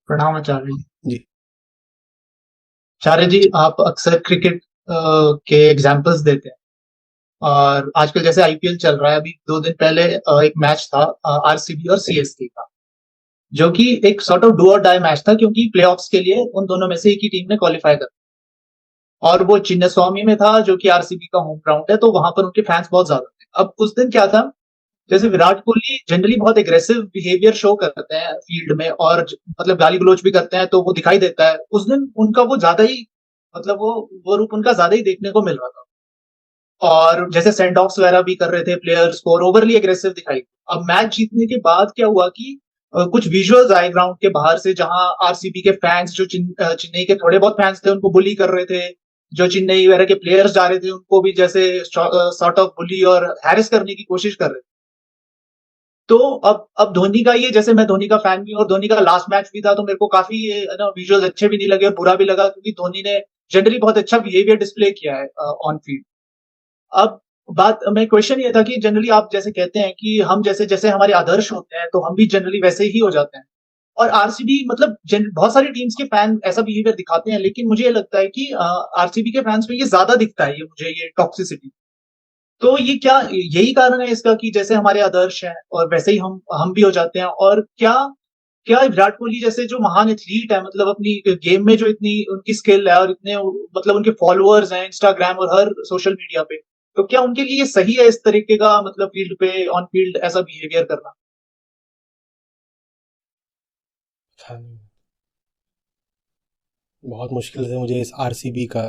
प्रणाम आचार्य जी। जी। आचार्य जी, आप अक्सर क्रिकेट के एग्जाम्पल्स देते हैं और आजकल जैसे आईपीएल चल रहा है, अभी 2 दिन पहले एक मैच था आरसीबी और सीएसके का, जो कि एक सॉर्ट ऑफ डू और डाई मैच था, क्योंकि प्लेऑफ्स के लिए उन दोनों में से एक ही टीम ने क्वालिफाई कर, और वो चिन्नास्वामी में था जो कि आरसीबी का होम ग्राउंड है, तो वहां पर उनके फैंस बहुत ज्यादा थे। अब उस दिन क्या था, जैसे विराट कोहली जनरली बहुत एग्रेसिव बिहेवियर शो करते हैं फील्ड में और मतलब गाली गलौज भी करते हैं, तो वो दिखाई देता है। उस दिन उनका वो ज्यादा ही, मतलब वो रूप उनका ज्यादा ही देखने को मिल रहा था, और जैसे सेंड ऑफ्स वगैरह भी कर रहे थे प्लेयर्स को, और ओवरली एग्रेसिव दिखाई। अब मैच जीतने के बाद क्या हुआ कि कुछ विजुअल्स आए ग्राउंड के बाहर से, जहां आरसीबी के फैंस जो चेन्नई के थोड़े बहुत फैंस थे उनको बुली कर रहे थे, जो चेन्नई वगैरह के प्लेयर्स जा रहे थे उनको भी जैसे सॉर्ट ऑफ बुली और हैरेस करने की कोशिश कर रहे थे। तो अब धोनी का ये, जैसे मैं धोनी का फैन भी हूं और धोनी का लास्ट मैच भी था, तो मेरे को काफी ये ना विजुअल्स अच्छे भी नहीं लगे और बुरा भी लगा, क्योंकि धोनी ने जनरली बहुत अच्छा बिहेवियर डिस्प्ले किया है ऑन फील्ड। अब बात मैं क्वेश्चन ये था कि जनरली आप जैसे कहते हैं कि हम जैसे जैसे हमारे आदर्श होते हैं तो हम भी जनरली वैसे ही हो जाते हैं, और आरसीबी मतलब बहुत सारी टीम्स के फैन ऐसा बिहेवियर दिखाते हैं, लेकिन मुझे ये लगता है कि आरसीबी के फैंस में ये ज्यादा दिखता है, ये मुझे ये टॉक्सिसिटी। तो ये क्या यही कारण है इसका कि जैसे हमारे आदर्श हैं और वैसे ही हम भी हो जाते हैं? और क्या क्या विराट कोहली जैसे जो महान एथलीट है, मतलब अपनी गेम में जो इतनी उनकी स्किल है और इतने मतलब उनके फॉलोअर्स हैं इंस्टाग्राम और हर सोशल मीडिया पे, तो क्या उनके लिए सही है इस तरीके का, मतलब फील्ड पे ऑन फील्ड ऐसा बिहेवियर करना? था नहीं। बहुत मुश्किल से मुझे इस आरसीबी का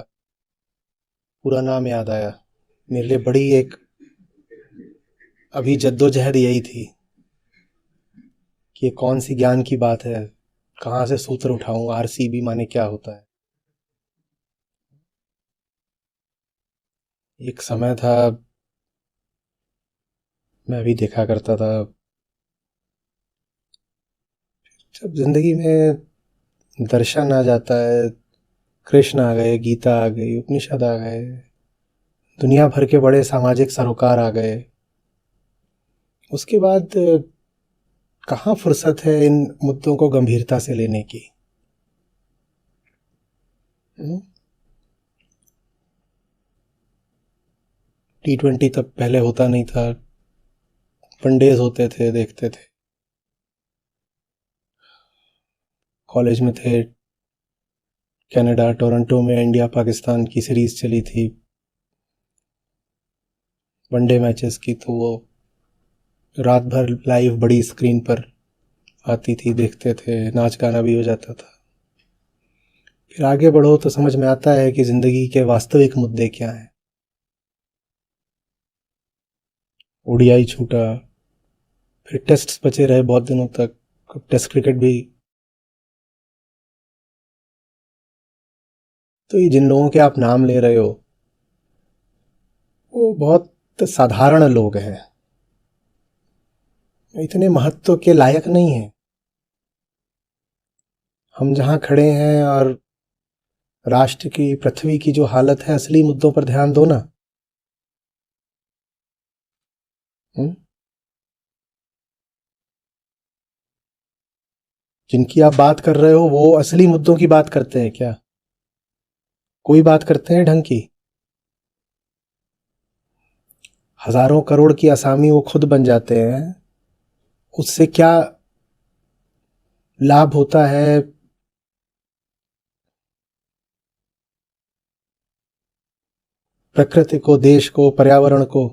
पूरा नाम याद आया। मेरे लिए बड़ी एक अभी जद्दोजहद यही थी कि ये कौन सी ज्ञान की बात है, कहाँ से सूत्र उठाऊं, आरसीबी माने क्या होता है। एक समय था, मैं भी देखा करता था, जब जिंदगी में दर्शन आ जाता है, कृष्ण आ गए, गीता आ गई, उपनिषद आ गए, दुनिया भर के बड़े सामाजिक सरोकार आ गए, उसके बाद कहाँ फुर्सत है इन मुद्दों को गंभीरता से लेने की। T20 तब पहले होता नहीं था, वनडेज होते थे, देखते थे। कॉलेज में थे, कनाडा टोरंटो में इंडिया पाकिस्तान की सीरीज चली थी वनडे मैचेस की, तो वो रात भर लाइव बड़ी स्क्रीन पर आती थी, देखते थे, नाच गाना भी हो जाता था। फिर आगे बढ़ो तो समझ में आता है कि जिंदगी के वास्तविक मुद्दे क्या हैं। ओडीआई छूटा, फिर टेस्ट बचे रहे बहुत दिनों तक, टेस्ट क्रिकेट भी। तो ये जिन लोगों के आप नाम ले रहे हो वो बहुत साधारण लोग हैं, इतने महत्व के लायक नहीं हैं। हम जहां खड़े हैं और राष्ट्र की, पृथ्वी की जो हालत है, असली मुद्दों पर ध्यान दो ना। जिनकी आप बात कर रहे हो वो असली मुद्दों की बात करते हैं क्या? कोई बात करते हैं ढंग की? हजारों करोड़ की असामी वो खुद बन जाते हैं, उससे क्या लाभ होता है? प्रकृति को, देश को, पर्यावरण को।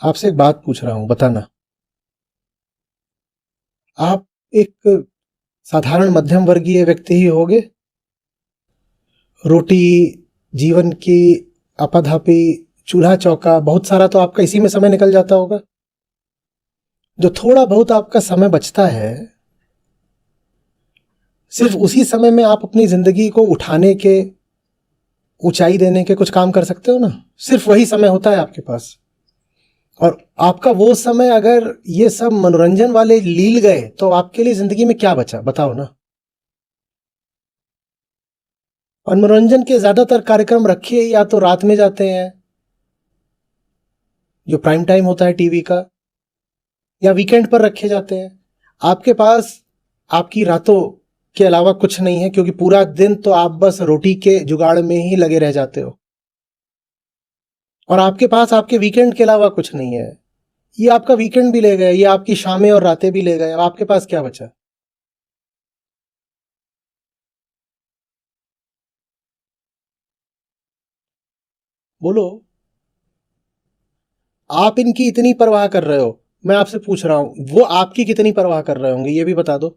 आपसे एक बात पूछ रहा हूं, बताना। आप एक साधारण मध्यम वर्गीय व्यक्ति ही होगे? रोटी, जीवन की आपाधापी, चूल्हा चौका, बहुत सारा तो आपका इसी में समय निकल जाता होगा। जो थोड़ा बहुत आपका समय बचता है, सिर्फ उसी समय में आप अपनी जिंदगी को उठाने के, ऊंचाई देने के कुछ काम कर सकते हो ना। सिर्फ वही समय होता है आपके पास, और आपका वो समय अगर ये सब मनोरंजन वाले लील गए तो आपके लिए जिंदगी में क्या बचा, बताओ ना। और मनोरंजन के ज्यादातर कार्यक्रम रखिए या तो रात में जाते हैं, जो प्राइम टाइम होता है टीवी का, या वीकेंड पर रखे जाते हैं। आपके पास आपकी रातों के अलावा कुछ नहीं है, क्योंकि पूरा दिन तो आप बस रोटी के जुगाड़ में ही लगे रह जाते हो, और आपके पास आपके वीकेंड के अलावा कुछ नहीं है। ये आपका वीकेंड भी ले गए, ये आपकी शामें और रातें भी ले गए, अब आपके पास क्या बचा? बोलो। आप इनकी इतनी परवाह कर रहे हो, मैं आपसे पूछ रहा हूं वो आपकी कितनी परवाह कर रहे होंगे, ये भी बता दो।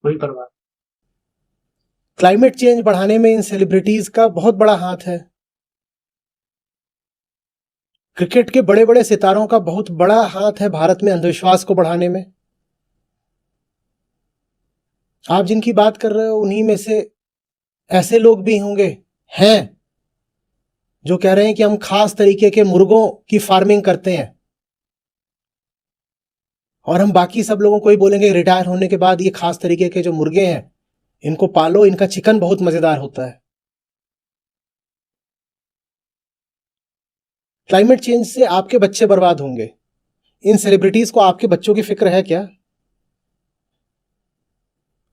कोई परवाह क्लाइमेट चेंज बढ़ाने में इन सेलिब्रिटीज का बहुत बड़ा हाथ है। क्रिकेट के बड़े बड़े सितारों का बहुत बड़ा हाथ है भारत में अंधविश्वास को बढ़ाने में। आप जिनकी बात कर रहे हो उन्हीं में से ऐसे लोग भी होंगे, हैं, जो कह रहे हैं कि हम खास तरीके के मुर्गों की फार्मिंग करते हैं, और हम बाकी सब लोगों को ही बोलेंगे रिटायर होने के बाद ये खास तरीके के जो मुर्गे हैं इनको पालो, इनका चिकन बहुत मजेदार होता है। क्लाइमेट चेंज से आपके बच्चे बर्बाद होंगे। इन सेलिब्रिटीज को आपके बच्चों की फिक्र है क्या?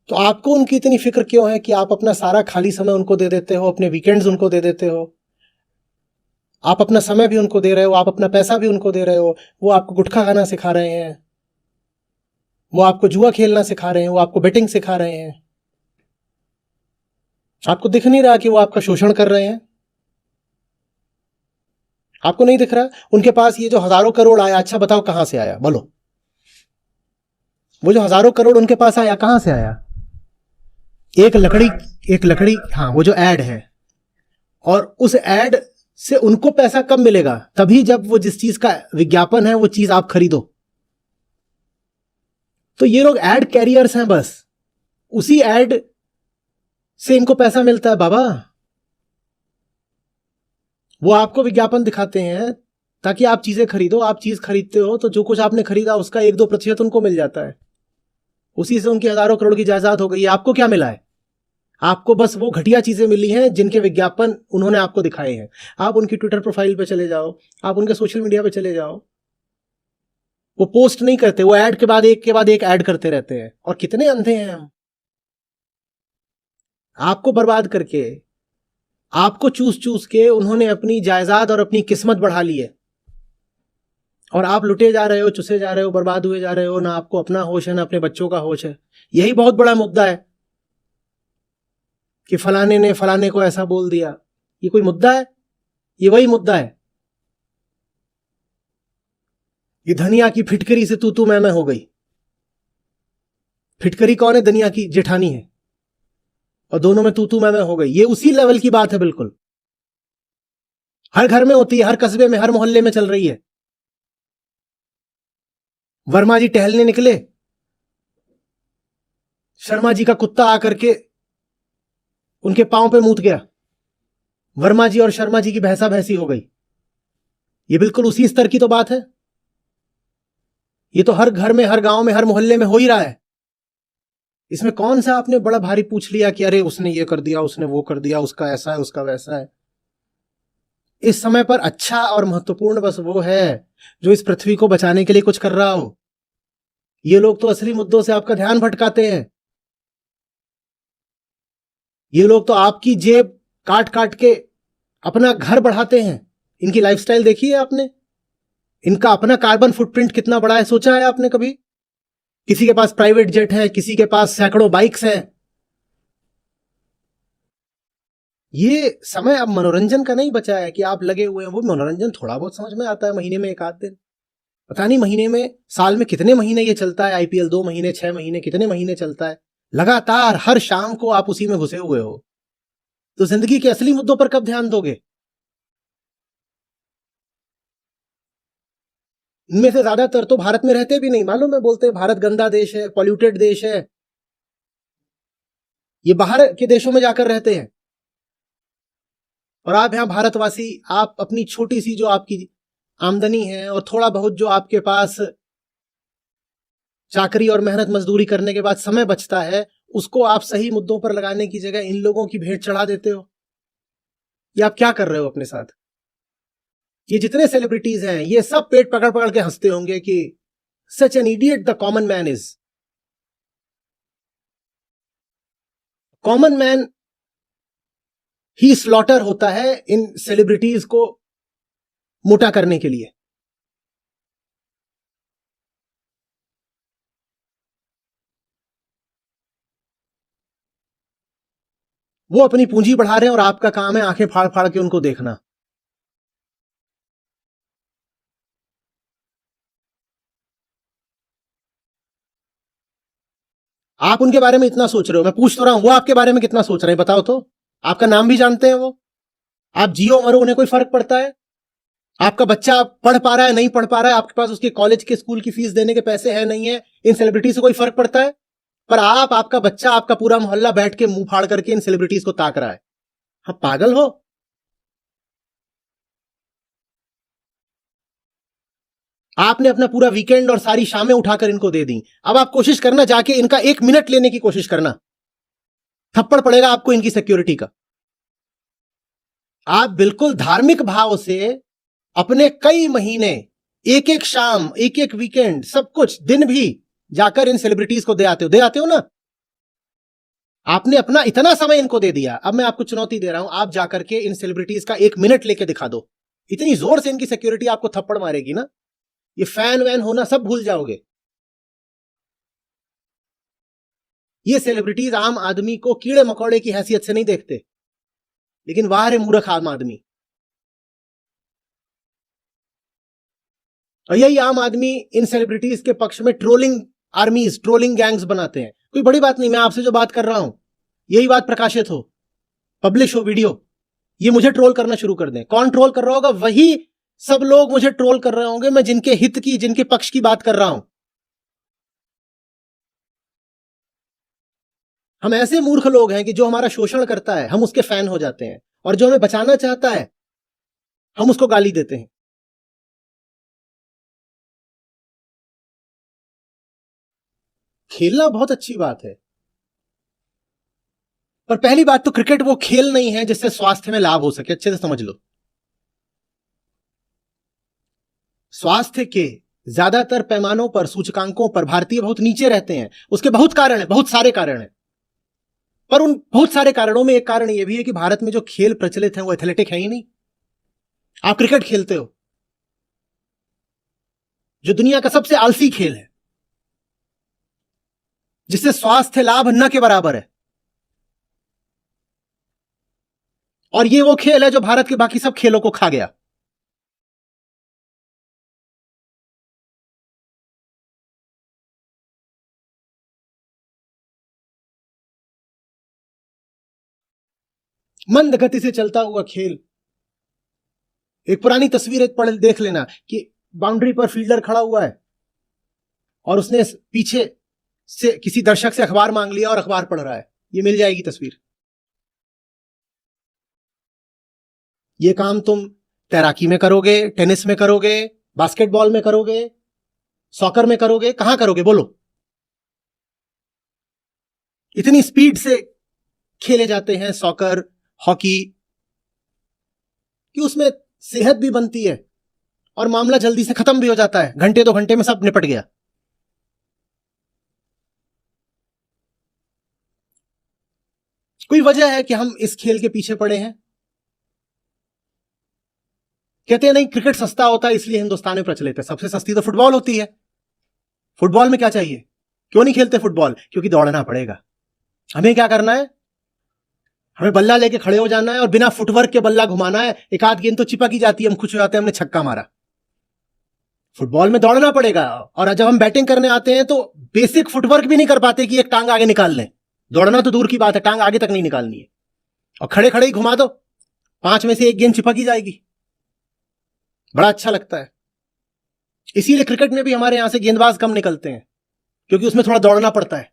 तो आपको उनकी इतनी फिक्र क्यों है कि आप अपना सारा खाली समय उनको दे देते हो, अपने वीकेंड्स उनको दे देते हो, आप अपना समय भी उनको दे रहे हो, आप अपना पैसा भी उनको दे रहे हो। वो आपको गुटखा खाना सिखा रहे हैं, वो आपको जुआ खेलना सिखा रहे हैं, वो आपको बेटिंग सिखा रहे हैं। आपको दिख नहीं रहा कि वो आपका शोषण कर रहे हैं? आपको नहीं दिख रहा? उनके पास ये जो हजारों करोड़ आया, अच्छा बताओ कहां से आया, बोलो। वो जो हजारों करोड़ उनके पास आया कहां से आया? एक लकड़ी, हाँ, वो जो एड है, और उस एड से उनको पैसा कब मिलेगा? तभी जब वो जिस चीज का विज्ञापन है वो चीज आप खरीदो। तो ये लोग एड कैरियर्स हैं, बस उसी एड से इनको पैसा मिलता है बाबा। वो आपको विज्ञापन दिखाते हैं ताकि आप चीजें खरीदो। आप चीज खरीदते हो तो जो कुछ आपने खरीदा उसका 1-2% उनको मिल जाता है, उसी से उनकी हजारों करोड़ की जायदाद हो गई। आपको क्या मिला है? आपको बस वो घटिया चीजें मिली हैं जिनके विज्ञापन उन्होंने आपको दिखाए हैं। आप उनकी ट्विटर प्रोफाइल पे चले जाओ, आप उनके सोशल मीडिया पे चले जाओ, वो पोस्ट नहीं करते, वो ऐड के बाद एक ऐड करते रहते हैं। और कितने अंधे हैं हम। आपको बर्बाद करके, आपको चूस चूस के उन्होंने अपनी जायदाद और अपनी किस्मत बढ़ा ली है, और आप लुटे जा रहे हो, चुसे जा रहे हो, बर्बाद हुए जा रहे हो। ना आपको अपना होश है, ना अपने बच्चों का होश है। यही बहुत बड़ा मुद्दा है कि फलाने ने फलाने को ऐसा बोल दिया। ये कोई मुद्दा है? ये वही मुद्दा है। ये धनिया की फिटकरी से तू मैं हो गई। फिटकरी कौन है? धनिया की जेठानी है, और दोनों में तू मैं हो गई। ये उसी लेवल की बात है बिल्कुल। हर घर में होती है, हर कस्बे में, हर मोहल्ले में चल रही है। वर्मा जी टहलने निकले, शर्मा जी का कुत्ता आकर के उनके पांव पे मूत गया, वर्मा जी और शर्मा जी की भैंसा भैंसी हो गई। ये बिल्कुल उसी स्तर की तो बात है। ये तो हर घर में, हर गांव में, हर मोहल्ले में हो ही रहा है। इसमें कौन सा आपने बड़ा भारी पूछ लिया कि अरे उसने ये कर दिया, उसने वो कर दिया, उसका ऐसा है, उसका वैसा है। इस समय पर अच्छा और महत्वपूर्ण बस वो है जो इस पृथ्वी को बचाने के लिए कुछ कर रहा हो। ये लोग तो असली मुद्दों से आपका ध्यान भटकाते हैं। ये लोग तो आपकी जेब काट काट के अपना घर बढ़ाते हैं। इनकी लाइफस्टाइल देखी है आपने? इनका अपना कार्बन फुटप्रिंट कितना बड़ा है, सोचा है आपने कभी? किसी के पास प्राइवेट जेट है, किसी के पास सैकड़ों बाइक्स हैं। ये समय अब मनोरंजन का नहीं बचा है कि आप लगे हुए हैं। वो मनोरंजन थोड़ा बहुत समझ में आता है, महीने में एक आध दिन, पता नहीं महीने में, साल में कितने महीने ये चलता है। आईपीएल 2 महीने, 6 महीने, कितने महीने चलता है लगातार। हर शाम को आप उसी में घुसे हुए हो। तो जिंदगी के असली मुद्दों पर कब ध्यान दोगे? इनमें से ज्यादातर तो भारत में रहते भी नहीं, मालूम है। बोलते हैं भारत गंदा देश है, पॉल्यूटेड देश है। ये बाहर के देशों में जाकर रहते हैं, और आप यहां भारतवासी, आप अपनी छोटी सी जो आपकी आमदनी है और थोड़ा बहुत जो आपके पास चाकरी और मेहनत मजदूरी करने के बाद समय बचता है, उसको आप सही मुद्दों पर लगाने की जगह इन लोगों की भेंट चढ़ा देते हो। ये आप क्या कर रहे हो अपने साथ? ये जितने सेलिब्रिटीज हैं ये सब पेट पकड़ पकड़ के हंसते होंगे कि such an idiot the common man is. Common man he slaughter होता है इन सेलिब्रिटीज को मोटा करने के लिए। वो अपनी पूंजी बढ़ा रहे हैं और आपका काम है आंखें फाड़ फाड़ के उनको देखना। आप उनके बारे में इतना सोच रहे हो, मैं पूछ तो रहा हूं वो आपके बारे में कितना सोच रहे हैं बताओ तो। आपका नाम भी जानते हैं वो, आप जियो मरो उन्हें कोई फर्क पड़ता है? आपका बच्चा पढ़ पा रहा है नहीं पढ़ पा रहा है, आपके पास उसके कॉलेज के स्कूल की फीस देने के पैसे है नहीं है, इन सेलिब्रिटी से कोई फर्क पड़ता है? पर आप, आपका बच्चा, आपका पूरा मोहल्ला बैठ के मुंह फाड़ करके इन सेलिब्रिटीज को ताक रहा है। आप पागल हो? आपने अपना पूरा वीकेंड और सारी शामें उठाकर इनको दे दी। अब आप कोशिश करना जाके इनका 1 मिनट लेने की कोशिश करना, थप्पड़ पड़ेगा आपको इनकी सिक्योरिटी का। आप बिल्कुल धार्मिक भाव से अपने कई महीने, एक एक शाम, एक एक वीकेंड, सब कुछ दिन भी जाकर इन सेलिब्रिटीज को दे आते हो ना। आपने अपना इतना समय इनको दे दिया, अब मैं आपको चुनौती दे रहा हूं, आप जाकर के इन सेलिब्रिटीज का 1 मिनट लेके दिखा दो। इतनी जोर से इनकी सिक्योरिटी आपको थप्पड़ मारेगी ना, ये फैन वैन होना सब भूल जाओगे। ये सेलिब्रिटीज आम आदमी को कीड़े मकोड़े की हैसियत से नहीं देखते, लेकिन वाह रे मूर्ख आम आदमी। और यही आम आदमी इन सेलिब्रिटीज के पक्ष में ट्रोलिंग आर्मीज, ट्रोलिंग गैंग्स बनाते हैं। कोई बड़ी बात नहीं, मैं आपसे जो बात कर रहा हूं यही बात प्रकाशित हो, पब्लिश हो वीडियो, ये मुझे ट्रोल करना शुरू कर दें। कौन ट्रोल कर रहा होगा? वही सब लोग मुझे ट्रोल कर रहे होंगे, मैं जिनके हित की, जिनके पक्ष की बात कर रहा हूं। हम ऐसे मूर्ख लोग हैं कि जो हमारा शोषण करता है हम उसके फैन हो जाते हैं, और जो हमें बचाना चाहता है हम उसको गाली देते हैं। खेलना बहुत अच्छी बात है, पर पहली बात तो क्रिकेट वो खेल नहीं है जिससे स्वास्थ्य में लाभ हो सके, अच्छे से समझ लो। स्वास्थ्य के ज्यादातर पैमानों पर, सूचकांकों पर भारतीय बहुत नीचे रहते हैं। उसके बहुत कारण है, बहुत सारे कारण हैं, पर उन बहुत सारे कारणों में एक कारण यह भी है कि भारत में जो खेल प्रचलित हैं वो एथलेटिक है ही नहीं। आप क्रिकेट खेलते हो जो दुनिया का सबसे आलसी खेल है, जिससे स्वास्थ्य लाभ न के बराबर है, और ये वो खेल है जो भारत के बाकी सब खेलों को खा गया। मंद गति से चलता हुआ खेल। एक पुरानी तस्वीर एक पढ़ देख लेना कि बाउंड्री पर फील्डर खड़ा हुआ है और उसने पीछे से किसी दर्शक से अखबार मांग लिया और अखबार पढ़ रहा है। ये मिल जाएगी तस्वीर। ये काम तुम तैराकी में करोगे, टेनिस में करोगे, बास्केटबॉल में करोगे, सॉकर में करोगे, कहां करोगे बोलो? इतनी स्पीड से खेले जाते हैं सॉकर, हॉकी, कि उसमें सेहत भी बनती है और मामला जल्दी से खत्म भी हो जाता है। घंटे 2 घंटे में सब निपट गया। कोई वजह है कि हम इस खेल के पीछे पड़े हैं? कहते हैं नहीं क्रिकेट सस्ता होता है इसलिए हिंदुस्तान में प्रचलित है। सबसे सस्ती तो फुटबॉल होती है। फुटबॉल में क्या चाहिए? क्यों नहीं खेलते फुटबॉल? क्योंकि दौड़ना पड़ेगा। हमें क्या करना है? हमें बल्ला लेके खड़े हो जाना है और बिना फुटवर्क के बल्ला घुमाना है। एक आध गेंद तो चिपक ही जाती है, हम खुश हो जाते हैं हमने छक्का मारा। फुटबॉल में दौड़ना पड़ेगा, और जब हम बैटिंग करने आते हैं तो बेसिक फुटवर्क भी नहीं कर पाते कि एक टांग आगे निकाल लें। दौड़ना तो दूर की बात है, टांग आगे तक नहीं निकालनी है, और खड़े खड़े ही घुमा दो, 5 में से 1 गेंद चिपक ही जाएगी। बड़ा अच्छा लगता है। इसीलिए क्रिकेट में भी हमारे यहां से गेंदबाज कम निकलते हैं, क्योंकि उसमें थोड़ा दौड़ना पड़ता है।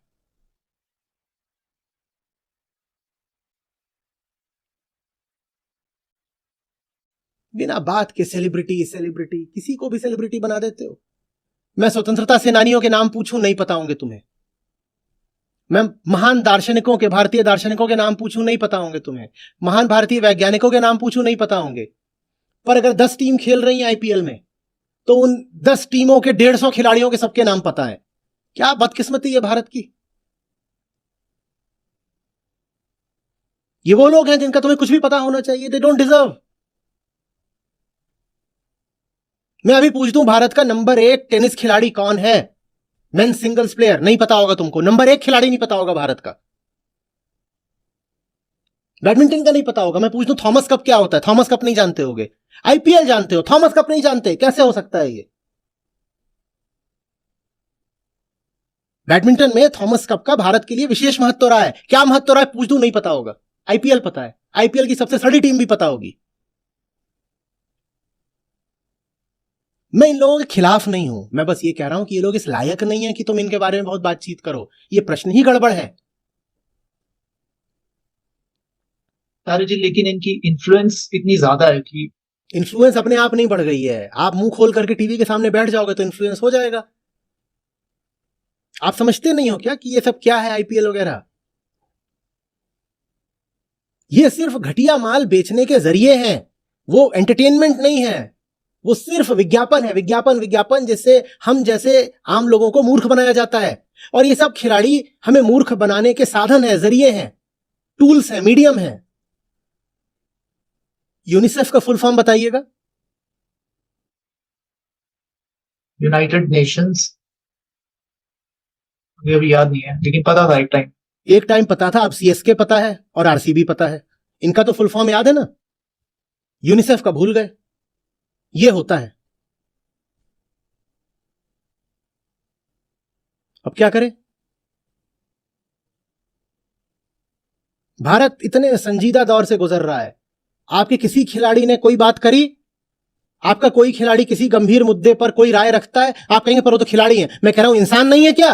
बिना बात के सेलिब्रिटी सेलिब्रिटी, किसी को भी सेलिब्रिटी बना देते हो। मैं स्वतंत्रता सेनानियों के नाम पूछूं, नहीं पता होंगे तुम्हें। मैं महान दार्शनिकों के, भारतीय दार्शनिकों के नाम पूछूं, नहीं पता होंगे तुम्हें। महान भारतीय वैज्ञानिकों के नाम पूछूं, नहीं पता होंगे। पर अगर 10 टीम खेल रही हैं आईपीएल में, तो उन 10 टीमों के 150 खिलाड़ियों के सबके नाम पता है। क्या बदकिस्मती है भारत की। ये वो लोग हैं जिनका तुम्हें कुछ भी पता होना चाहिए। They don't deserve. मैं अभी पूछ दूं, भारत का नंबर 1 टेनिस खिलाड़ी कौन है? मेन सिंगल्स प्लेयर, नहीं पता होगा तुमको। नंबर 1 खिलाड़ी नहीं पता होगा भारत का। बैडमिंटन का नहीं पता होगा। मैं पूछ दूं थॉमस कप क्या होता है? थॉमस कप नहीं जानते होगे। आईपीएल जानते हो, थॉमस कप नहीं जानते, कैसे हो सकता है ये? बैडमिंटन में थॉमस कप का भारत के लिए विशेष महत्व रहा है। क्या महत्व रहा है पूछ दूं, नहीं पता होगा। आईपीएल पता है, आईपीएल की सबसे बड़ी टीम भी पता होगी। मैं इन लोगों के खिलाफ नहीं हूं, मैं बस ये कह रहा हूं कि ये लोग इस लायक नहीं है कि तुम इनके बारे में बहुत बातचीत करो। ये प्रश्न ही गड़बड़ है। तारे जी, लेकिन इनकी इन्फ्लुएंस इतनी ज्यादा है कि इन्फ्लुएंस अपने आप नहीं बढ़ गई है। आप मुंह खोल करके टीवी के सामने बैठ जाओगे तो इन्फ्लुएंस हो जाएगा। आप समझते नहीं हो क्या कि ये सब क्या है आईपीएल वगैरह? ये सिर्फ घटिया माल बेचने के जरिए हैं, वो एंटरटेनमेंट नहीं है। वो सिर्फ विज्ञापन है, विज्ञापन विज्ञापन, जिससे हम जैसे आम लोगों को मूर्ख बनाया जाता है। और ये सब खिलाड़ी हमें मूर्ख बनाने के साधन है, जरिए हैं, टूल्स है, मीडियम है। यूनिसेफ का फुल फॉर्म बताइएगा। यूनाइटेड नेशंस, मुझे अभी याद नहीं है, लेकिन पता था एक टाइम पता था। अब सीएसके पता है और आरसीबी पता है। इनका तो फुल फॉर्म याद है ना। यूनिसेफ का भूल गए। ये होता है। अब क्या करें? भारत इतने संजीदा दौर से गुजर रहा है। आपके किसी खिलाड़ी ने कोई बात करी, आपका कोई खिलाड़ी किसी गंभीर मुद्दे पर कोई राय रखता है, आप कहेंगे पर वो तो खिलाड़ी है। मैं कह रहा हूं इंसान नहीं है क्या?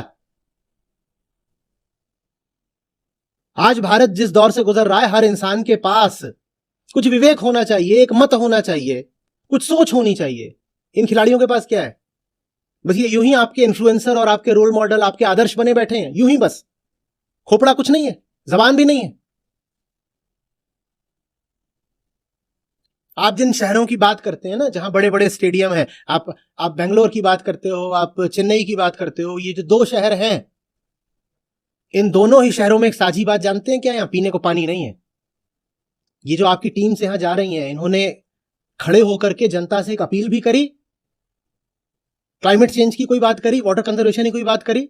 आज भारत जिस दौर से गुजर रहा है, हर इंसान के पास कुछ विवेक होना चाहिए, एक मत होना चाहिए, कुछ सोच होनी चाहिए। इन खिलाड़ियों के पास क्या है? बस ये यूं ही आपके इन्फ्लुएंसर और आपके रोल मॉडल, आपके आदर्श बने बैठे हैं, यूं ही बस। खोपड़ा कुछ नहीं है, जबान भी नहीं है। आप जिन शहरों की बात करते हैं ना, जहां बड़े बड़े स्टेडियम हैं, आप बेंगलोर की बात करते हो, आप चेन्नई की बात करते हो, ये जो 2 शहर हैं, इन दोनों ही शहरों में एक साझी बात जानते हैं क्या? यहां पीने को पानी नहीं है। ये जो आपकी टीम से यहां जा रही हैं, इन्होंने खड़े होकर के जनता से एक अपील भी करी, क्लाइमेट चेंज की कोई बात करी, वाटर कंजर्वेशन की कोई बात करी?